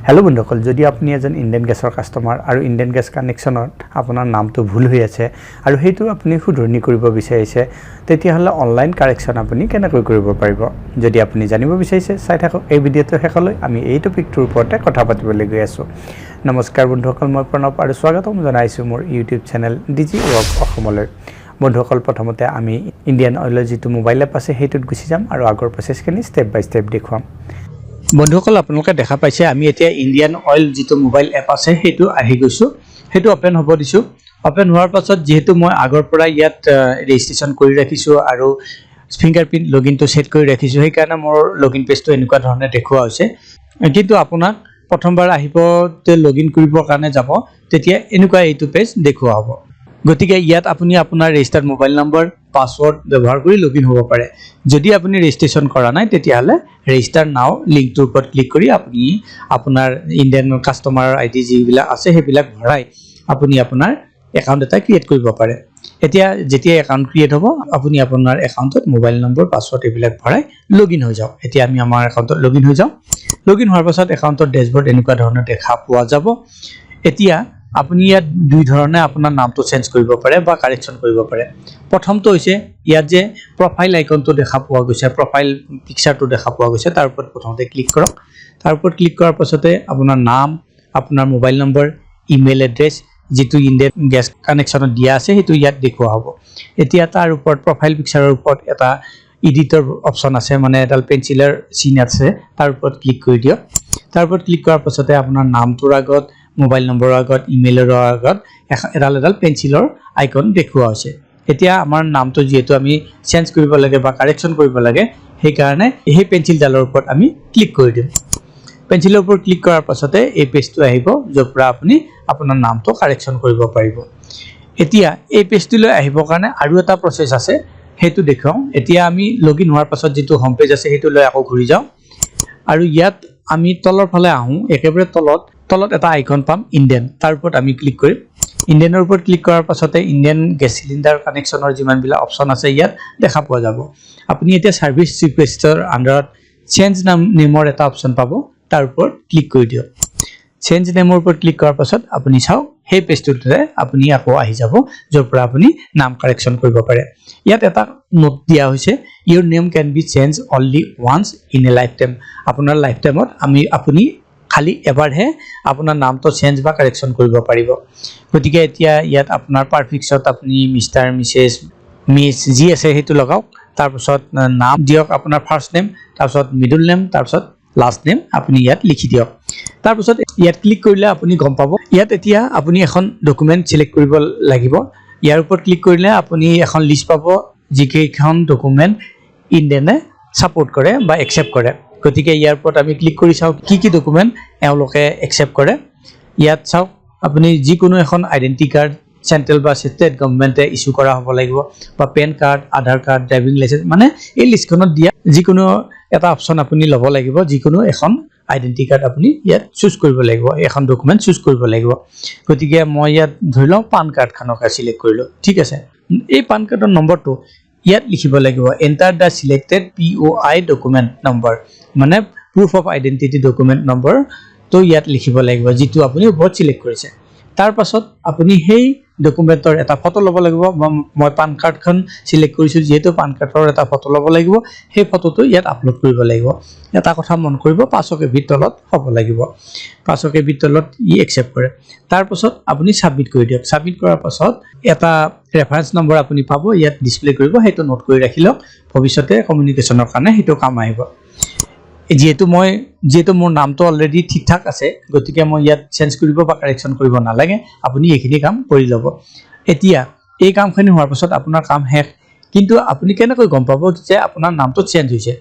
hello बंधुসকল যদি আপনি এজন ইন্ডিয়ান গ্যাসৰ কাস্টমাৰ আৰু ইন্ডিয়ান গ্যাস কানেকশনত আপোনাৰ নামটো ভুল হৈ আছে আৰু হেতু আপুনি শুধৰণি কৰিব বিচাৰিছে তেতিয়া হলে অনলাইন কাৰেকশন আপুনি কেনেকৈ কৰিব পাৰিব যদি আপুনি জানিব বিচাৰিছে চাই থাকক এই ভিডিঅটো শেষলৈ আমি এই টপিকটোৰ ওপৰতে কথা পাতিবলৈ গৈ আছো নমস্কাৰ বন্ধুসকল মই প্ৰণৱ আৰু স্বাগতম জনাইছো মোৰ ইউটিউব চেনেল ডিজি ৱৰ্ক অসমলৈ বন্ধুসকল প্ৰথমতে আমি ইন্ডিয়ান অইলৰ যেটো মোবাইল এপ আছে হেতুত গুছি যাম আৰু আগৰ প্ৰসেসখিনি স্টেপ বাই স্টেপ দেখুৱাম বন্ধুসকল আপোনালোকে দেখা পাইছে আমি এতিয়া ইন্ডিয়ান অইল যেটো মোবাইল এপ আছে হেতু আহি গৈছো হেতু ওপেন হ'ব দিছো ওপেন হোৱাৰ পাছত যেহেতু মই আগৰ পৰা ইয়াত ৰেজিষ্ট্ৰেচন কৰি ৰাখিছো আৰু ফিংগাৰপ্ৰিন্ট লগইন টো সেট কৰি ৰাখিছো সেই কাৰণে মোৰ লগইন পেজটো এনেকুৱা ধৰণে দেখুৱা হৈছে কিন্তু আপোনাক প্ৰথমবাৰ আহিব তে লগইন কৰিবৰ কাৰণে যাব তেতিয়া এনেকুৱা এইটো পেজ দেখুৱা হ'ব গতিকে ইয়াত আপুনি আপোনাৰ ৰেজিষ্টাৰ্ড মোবাইল নম্বৰ পাসওয়াৰ্ড ব্যৱহাৰ কৰি লগইন হ'ব পাৰে যদি আপুনি ৰেজিষ্ট্ৰেচন কৰা নাই তেতিয়া হলে ৰেজিষ্টাৰ নাও লিংকটোৰ ওপৰত ক্লিক কৰি আপুনি আপোনাৰ ইন্ডিয়ান কাস্টমাৰ আইডি যিবিলাক আছে হেবিলাক ভৰাই আপুনি আপোনাৰ একাউন্ট এটা ক্ৰিয়েট কৰিব পাৰে এতিয়া যেতিয়া একাউন্ট ক্ৰিয়েট হ'ব আপুনি আপোনাৰ একাউন্টত মোবাইল নম্বৰ পাসওয়াৰ্ড এবিলাক ভৰাই লগইন হৈ যাওক এতিয়া আমি আমাৰ একাউন্টত লগইন হৈ যাও লগইন হোৱাৰ পাছত একাউন্টৰ ড্যাশবোৰ্ড এনেকুৱা ধৰণৰ দেখা পোৱা যাব এতিয়া আপুনি ইয়াত দুই ধৰণে আপোনাৰ নামটো চেঞ্জ কৰিব পাৰে বা কাৰেকচন কৰিব পাৰে প্ৰথমটো হৈছে ইয়াত যে প্ৰফাইল আইকনটো দেখা পোৱা গৈছে প্ৰফাইল পিকচাৰটো দেখা পোৱা গৈছে তাৰ ওপৰত প্ৰথমতে ক্লিক কৰক তাৰ ওপৰত ক্লিক কৰাৰ পাছতে আপোনাৰ নাম আপোনাৰ মোবাইল নম্বৰ ইমেইল এড্ৰেছ যেটো ইন্ডিয়ান গ্যাস কানেকশনত দিয়া আছে হেতু ইয়াত দেখুৱা হ'ব এতিয়া তাৰ ওপৰত প্ৰফাইল পিকচাৰৰ ওপৰত এটা এডিটৰ অপচন আছে মানে এডাল পেন্সিলৰ চিন আছে তাৰ ওপৰত ক্লিক কৰি দিয়ক তাৰ ওপৰত ক্লিক কৰাৰ পাছতে আপোনাৰ নামটোৰ আগত মোবাইল নম্বৰৰ আগত ইমেইলৰ আগত এডাল পেন্সিলৰ আইকন দেখুৱা হৈছে এতিয়া আমাৰ নামটো যেহেতু আমি চেঞ্জ কৰিব লাগে বা কাৰেকচন কৰিব লাগে সেই কাৰণে এই পেন্সিল ডালৰ ওপৰত আমি ক্লিক কৰি দিম পেন্সিলৰ ওপৰত ক্লিক কৰাৰ পাছতে এই পেজটো আহিব যৰ পৰা আপুনি আপোনাৰ নামটো কাৰেকচন কৰিব পাৰিব এতিয়া এই পেজটোলৈ আহিবৰ কাৰণে আৰু এটা প্ৰসেস আছে হেতু দেখাও এতিয়া আমি লগইন হোৱাৰ পাছত যেটো হোম পেজ আছে হেতু লৈ আকৌ ঘূৰি যাও আৰু ইয়াত আমি তলৰ ফালে আহো একেবাৰে তলত এটা আইকন পাম ইন্ডিয়ান তাৰ ওপৰত আমি ক্লিক কৰিম ইন্ডিয়ানৰ ওপৰত ক্লিক কৰাৰ পাছতে ইন্ডিয়ান গ্যাস সিলিন্ডাৰ কানেকশনৰ যিমান বিলা অপচন আছে ইয়াত দেখা পোৱা যাব আপুনি এতিয়া সাৰ্ভিস ৰিকুৱেষ্টৰ আন্ডাৰত চেঞ্জ নেমৰ এটা অপচন পাব তাৰ ওপৰত ক্লিক কৰি দিয়ক চেঞ্জ নেমৰ ওপৰত ক্লিক কৰাৰ পাছত আপুনি চাও সেই পেজটোতে আপুনি আকৌ আহি যাব যৰ পৰা আপুনি নাম কাৰেকচন কৰিব পাৰে ইয়াত এটা নোট দিয়া হৈছে your name can be changed only once in a lifetime আপোনাৰ লাইফটাইমত আপুনি খালি এবাৰহে আপোনাৰ নামটো চেঞ্জ বা কাৰেকচন কৰিব পাৰিব গতিকে এতিয়া ইয়াত আপোনাৰ পাৰফিক্সত আপুনি মিস্টাৰ মিসেস মিস জি আছে হেতু লগাওক তাৰ পাছত নাম দিয়ক আপোনাৰ ফাৰ্স্ট নেম তাৰ পাছত মিডল নেম তাৰ পাছত লাষ্ট নেম আপুনি ইয়াত লিখি দিয়ক তাৰ পাছত ইয়াত ক্লিক কৰিলে আপুনি গম পাব ইয়াত এতিয়া আপুনি এখন ডকুমেন্ট সিলেক্ট কৰিব লাগিব ইয়াৰ ওপৰত ক্লিক কৰিলে আপুনি এখন লিষ্ট পাব যিকেইখন ডকুমেন্ট ইন্ডিয়ানে সাপোৰ্ট কৰে বা একচেপ্ট কৰে গতিকে ইয়াৰ ওপৰত আমি ক্লিক কৰি চাও কি ডকুমেন্ট এওঁলোকে একচেপ্ট কৰে ইয়াত চাও আপুনি যিকোনো এখন আইডেন্টি কাৰ্ড সেন্ট্ৰেল বা ষ্টেট গভৰ্ণমেণ্টে ইস্যু কৰা হ'ব লাগিব বা পেন কাৰ্ড আধাৰ কাৰ্ড ড্ৰাইভিং লাইসেন্স মানে এই লিষ্টখনত দিয়া যিকোনো এটা অপচন আপুনি ল'ব লাগিব যিকোনো এখন আইডেন্টি কাৰ্ড আপুনি ইয়াত চুজ কৰিব লাগিব এখন ডকুমেন্ট চুজ কৰিব লাগিব গতিকে মই ইয়াত ধৰি লও পান কাৰ্ড খনক সিলেক্ট কৰিলো ঠিক আছে এই পান কাৰ্ডৰ নম্বৰটো ইয়াত লিখিব লাগিব এন্টাৰ দা সিলেক্টেড POI ডকুমেন্ট নম্বৰ মানে proof of identity document number তো ইয়াত লিখিব লাগিব যেটো আপুনি ওপৰত সিলেক্ট কৰিছে তাৰ পাছত আপুনি সেই ডকুমেন্টৰ এটা ফটো ল'ব লাগিব মই পান কাৰ্ডখন সিলেক্ট কৰিছো যেহেতু পান কাৰ্ডৰ এটা ফটো ল'ব লাগিব সেই ফটোটো ইয়াত আপলোড কৰিব লাগিব এটা কথা মন কৰিব 5 KB তলত হ'ব লাগিব 5 KB তলত ই একচেপ্ট কৰে তাৰ পাছত আপুনি সাবমিট কৰি দিয়ক সাবমিট কৰাৰ পাছত এটা ৰেফাৰেন্স নম্বৰ আপুনি পাব ইয়াত ডিসপ্লে কৰিব হেতু নোট কৰি ৰাখিলক ভৱিষ্যতে কমিউনিকেশনৰ কাৰণে হেতু কাম আহিব যেহেতু মোৰ নামটো অলৰেডি ঠিকঠাক আছে গতিকে মই ইয়াত চেঞ্জ কৰিব বা কাৰেকচন কৰিব নালাগে আপুনি এইখিনি কাম কৰি ল'ব এতিয়া এই কামখিনি হোৱাৰ পাছত আপোনাৰ কাম শেষ কিন্তু আপুনি কেনেকৈ গম পাব যে আপোনাৰ নামটো চেঞ্জ হৈছে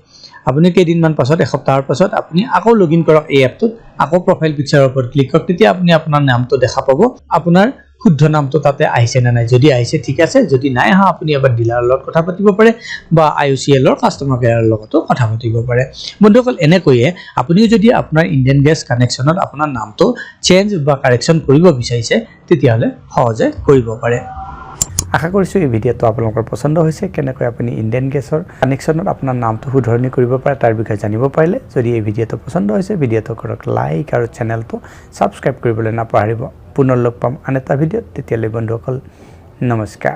আপুনি কেইদিনমান পাছত এসপ্তাহৰ পাছত আপুনি আকৌ লগইন কৰক এই এপটোত আকৌ প্ৰফাইল পিকচাৰৰ ওপৰত ক্লিক কৰক তেতিয়া আপুনি আপোনাৰ নামটো দেখা পাব আপোনাৰ শুদ্ধ নামটো তাতে আহিছে না নাই যদি আহিছে ঠিক আছে যদি নাই আহা আপুনি এবাৰ ডিলাৰৰ লগত কথা পাতিব পাৰে বা IOCL ৰ কাস্টমাৰ কেয়াৰৰ লগতো কথা পাতিব পাৰে বন্ধুসকল এনেকৈয়ে আপুনিও যদি আপোনাৰ ইন্ডিয়ান গ্যাস কানেকশনত আপোনাৰ নামটো চেঞ্জ বা কাৰেকচন কৰিব বিচাৰিছে তেতিয়া হলে সহজে কৰিব পাৰে আশা কৰিছোঁ এই ভিডিঅ'টো আপোনালোকৰ পছন্দ হৈছে কেনেকৈ আপুনি ইণ্ডিয়ান গেছৰ কানেকশ্যনত আপোনাৰ নামটো শুধৰণি কৰিব পাৰে তাৰ বিষয়ে জানিব পাৰিলে যদি এই ভিডিঅ'টো পছন্দ হৈছে ভিডিঅ'টো কৰক লাইক আৰু চেনেলটো ছাবস্ক্ৰাইব কৰিবলৈ নাপাহৰিব পুনৰ লগ পাম আন এটা ভিডিঅ'ত তেতিয়ালৈ বন্ধুসকল নমস্কাৰ